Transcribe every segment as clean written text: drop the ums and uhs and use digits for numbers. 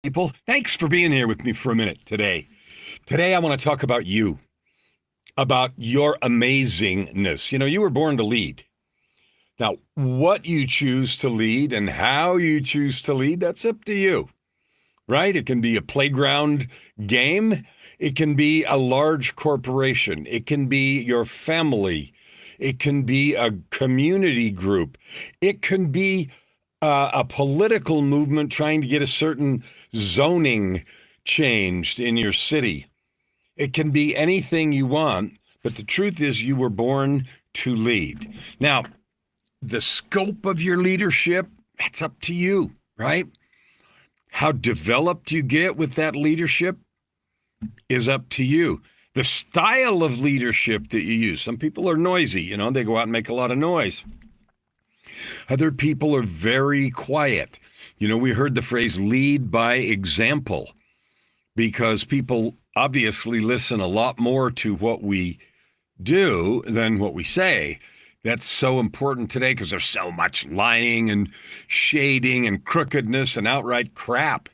people. Thanks for being here with me for a minute today. Today, I want to talk about you, about your amazingness. You know, you were born to lead. Now, what you choose to lead and how you choose to lead, that's up to you, right? It can be a playground game. It can be a large corporation. It can be your family. It can be a community group. It can be a political movement trying to get a certain zoning changed in your city. It can be anything you want, but the truth is you were born to lead. Now, the scope of your leadership, that's up to you, right? How developed you get with that leadership is up to you. The style of leadership that you use. Some people are noisy, you know, they go out and make a lot of noise. Other people are very quiet. You know, we heard the phrase lead by example because people obviously listen a lot more to what we do than what we say. That's so important today because there's so much lying and shading and crookedness and outright crap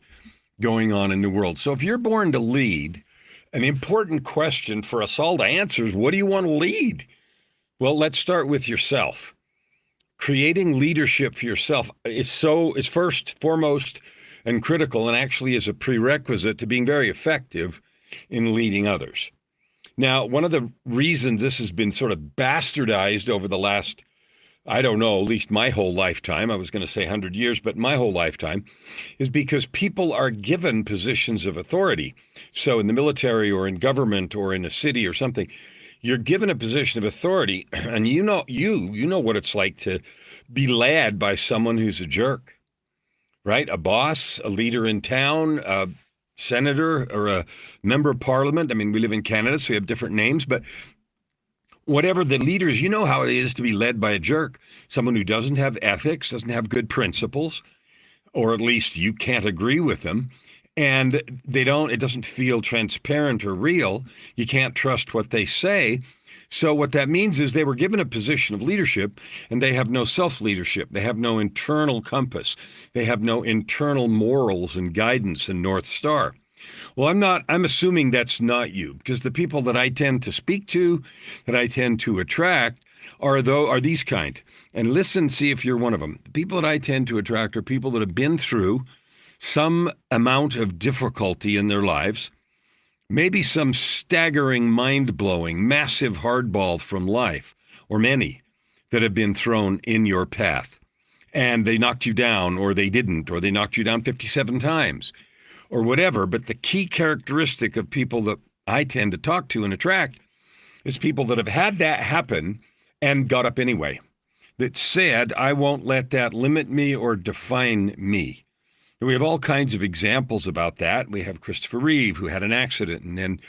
going on in the world. So if you're born to lead, an important question for us all to answer is, what do you want to lead? Well, let's start with yourself. Creating leadership for yourself is first, foremost, and critical, and actually is a prerequisite to being very effective in leading others. Now, one of the reasons this has been sort of bastardized over the last, I don't know, at least my whole lifetime, I was going to say 100 years, but my whole lifetime, is because people are given positions of authority. So in the military or in government or in a city or something, you're given a position of authority, and you know what it's like to be led by someone who's a jerk, right? A boss, a leader in town, a senator or a member of parliament. I mean, we live in Canada, so we have different names, but whatever the leaders, you know how it is to be led by a jerk, someone who doesn't have ethics, doesn't have good principles, or at least you can't agree with them. And it doesn't feel transparent or real. You can't trust what they say. So what that means is they were given a position of leadership and they have no self-leadership. They have no internal compass. They have no internal morals and guidance and North Star. Well, I'm assuming that's not you, because the people that I tend to speak to, that I tend to attract are these kind. And listen, see if you're one of them. The people that I tend to attract are people that have been through some amount of difficulty in their lives, maybe some staggering, mind-blowing, massive hardball from life, or many that have been thrown in your path. And they knocked you down, or they didn't, or they knocked you down 57 times, or whatever. But the key characteristic of people that I tend to talk to and attract is people that have had that happen and got up anyway, that said, I won't let that limit me or define me. We have all kinds of examples about that. We have Christopher Reeve, who had an accident and then,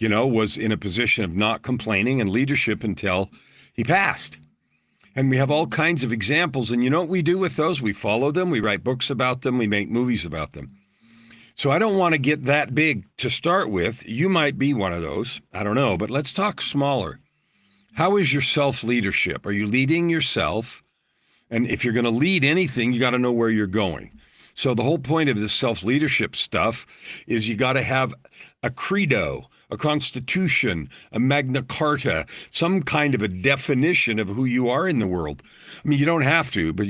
was in a position of not complaining and leadership until he passed. And we have all kinds of examples. And you know what we do with those? We follow them. We write books about them. We make movies about them. So I don't want to get that big to start with. You might be one of those. I don't know. But let's talk smaller. How is your self-leadership? Are you leading yourself? And if you're going to lead anything, you got to know where you're going. So the whole point of this self-leadership stuff is you got to have a credo, a constitution, a Magna Carta, some kind of a definition of who you are in the world. I mean, you don't have to, but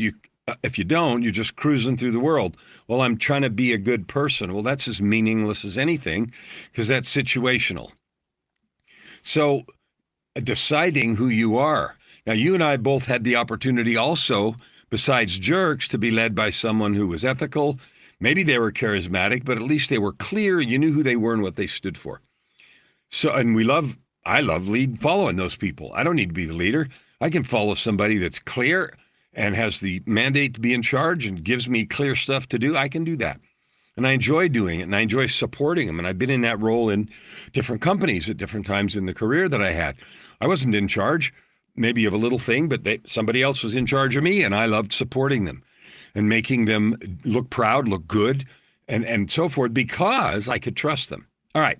if you don't, you're just cruising through the world. Well, I'm trying to be a good person. Well, that's as meaningless as anything because that's situational. So deciding who you are. Now, you and I both had the opportunity also, besides jerks, to be led by someone who was ethical. Maybe they were charismatic, but at least they were clear. You knew who they were and what they stood for. So, and I love following those people. I don't need to be the leader. I can follow somebody that's clear and has the mandate to be in charge and gives me clear stuff to do. I can do that. And I enjoy doing it, and I enjoy supporting them. And I've been in that role in different companies at different times in the career that I had. I wasn't in charge, maybe of a little thing, but somebody else was in charge of me, and I loved supporting them and making them look proud, look good, and so forth, because I could trust them. All right.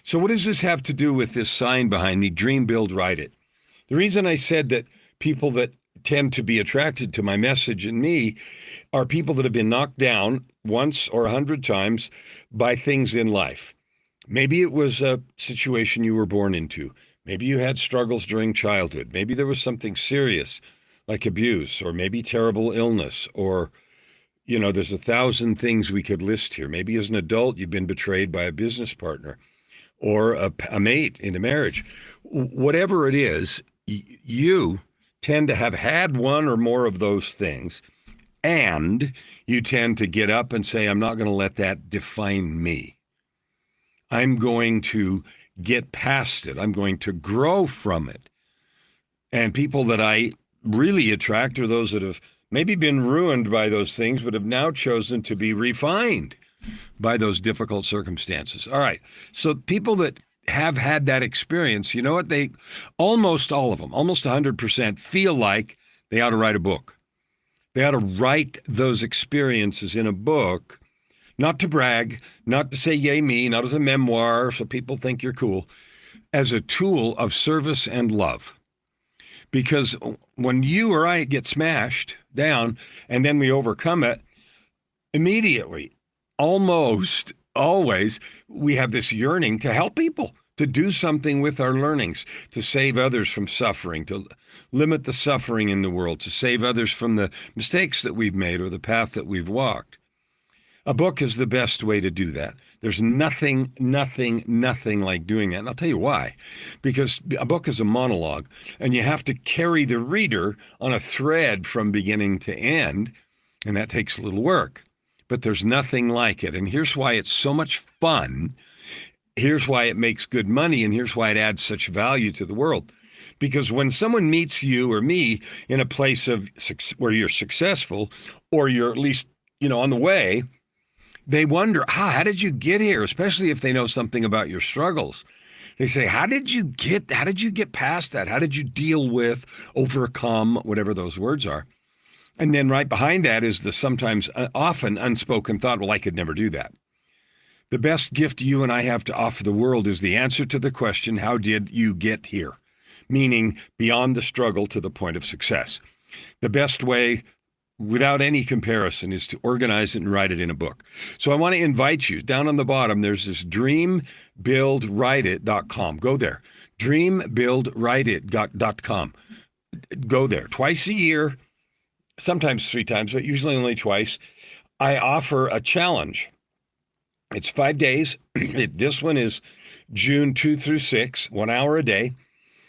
So what does this have to do with this sign behind me, Dream, Build, Write It? The reason I said that people that tend to be attracted to my message and me are people that have been knocked down once or 100 times by things in life. Maybe it was a situation you were born into. Maybe you had struggles during childhood. Maybe there was something serious like abuse, or maybe terrible illness, or, there's 1,000 things we could list here. Maybe as an adult, you've been betrayed by a business partner or a mate in a marriage. Whatever it is, you tend to have had one or more of those things, and you tend to get up and say, I'm not going to let that define me. I'm going to get past it. I'm going to grow from it. And people that I really attract are those that have maybe been ruined by those things, but have now chosen to be refined by those difficult circumstances. All right. So people that have had that experience, you know what? They, almost all of them, almost 100%, feel like they ought to write a book. They ought to write those experiences in a book, not to brag, not to say yay me, not as a memoir so people think you're cool, as a tool of service and love. Because when you or I get smashed down and then we overcome it, immediately, almost always, we have this yearning to help people, to do something with our learnings, to save others from suffering, to limit the suffering in the world, to save others from the mistakes that we've made or the path that we've walked. A book is the best way to do that. There's nothing like doing that. And I'll tell you why. Because a book is a monologue, and you have to carry the reader on a thread from beginning to end, and that takes a little work. But there's nothing like it. And here's why it's so much fun. Here's why it makes good money, and here's why it adds such value to the world. Because when someone meets you or me in a place of where you're successful, or you're at least, on the way, they wonder, how did you get here? Especially if they know something about your struggles. They say, how did you get past that? How did you deal with, overcome, whatever those words are? And then right behind that is the sometimes often unspoken thought, well, I could never do that. The best gift you and I have to offer the world is the answer to the question, how did you get here? Meaning beyond the struggle to the point of success. The best way, without any comparison, is to organize it and write it in a book. So I want to invite you. Down on the bottom, there's this dreambuildwriteit.com. Go there. Dreambuildwriteit.com. Go there. Twice a year, sometimes 3 times, but usually only twice, I offer a challenge. It's 5 days. This one is June 2 through 6, 1 hour a day.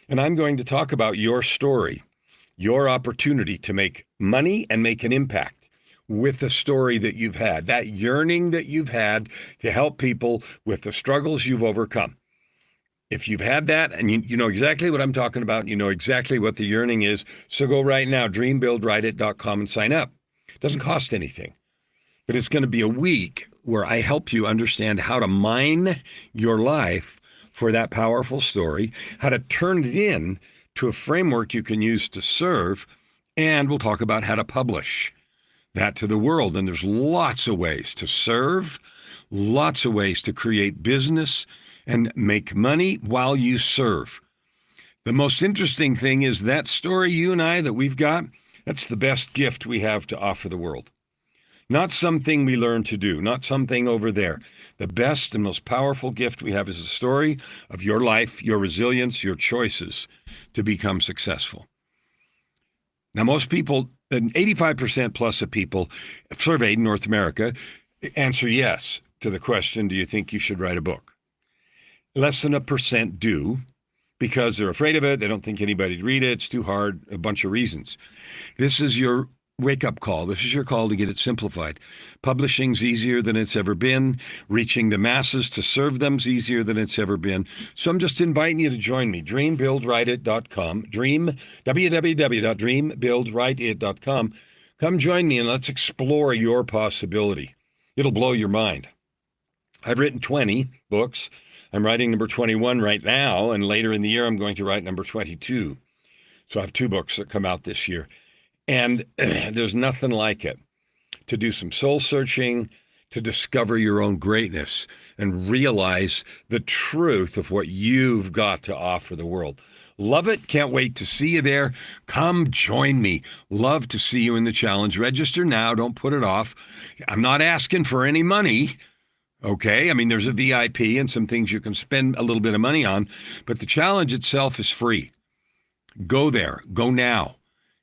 And I'm going to talk about your story, your opportunity to make money and make an impact with the story that you've had, that yearning that you've had to help people with the struggles you've overcome. If you've had that and you know exactly what I'm talking about, you know exactly what the yearning is, so go right now, dreambuildwriteit.com, and sign up. It doesn't cost anything, but it's going to be a week where I help you understand how to mine your life for that powerful story, how to turn it in to a framework you can use to serve, and we'll talk about how to publish that to the world. And there's lots of ways to serve, lots of ways to create business and make money while you serve. The most interesting thing is that story you and I that we've got, that's the best gift we have to offer the world. Not something we learn to do, not something over there. The best and most powerful gift we have is a story of your life, your resilience, your choices to become successful. Now, most people, 85% plus of people surveyed in North America answer yes to the question, do you think you should write a book? Less than 1% do, because they're afraid of it. They don't think anybody'd read it. It's too hard, a bunch of reasons. This is your wake-up call. This is your call to get it simplified. Publishing's easier than it's ever been. Reaching the masses to serve them's easier than it's ever been. So I'm just inviting you to join me. Dreambuildwriteit.com. www.dreambuildwriteit.com. Come join me and let's explore your possibility. It'll blow your mind. I've written 20 books. I'm writing number 21 right now, and later in the year I'm going to write number 22. So I have 2 books that come out this year. And there's nothing like it. To do some soul searching, to discover your own greatness and realize the truth of what you've got to offer the world. Love it. Can't wait to see you there. Come join me. Love to see you in the challenge. Register now. Don't put it off. I'm not asking for any money. Okay. I mean, there's a VIP and some things you can spend a little bit of money on, but the challenge itself is free. Go there. Go now.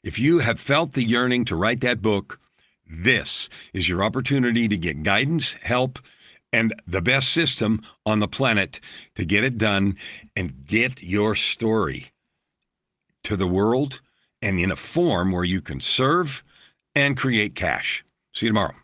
If you have felt the yearning to write that book, this is your opportunity to get guidance, help, and the best system on the planet to get it done and get your story to the world and in a form where you can serve and create cash. See you tomorrow.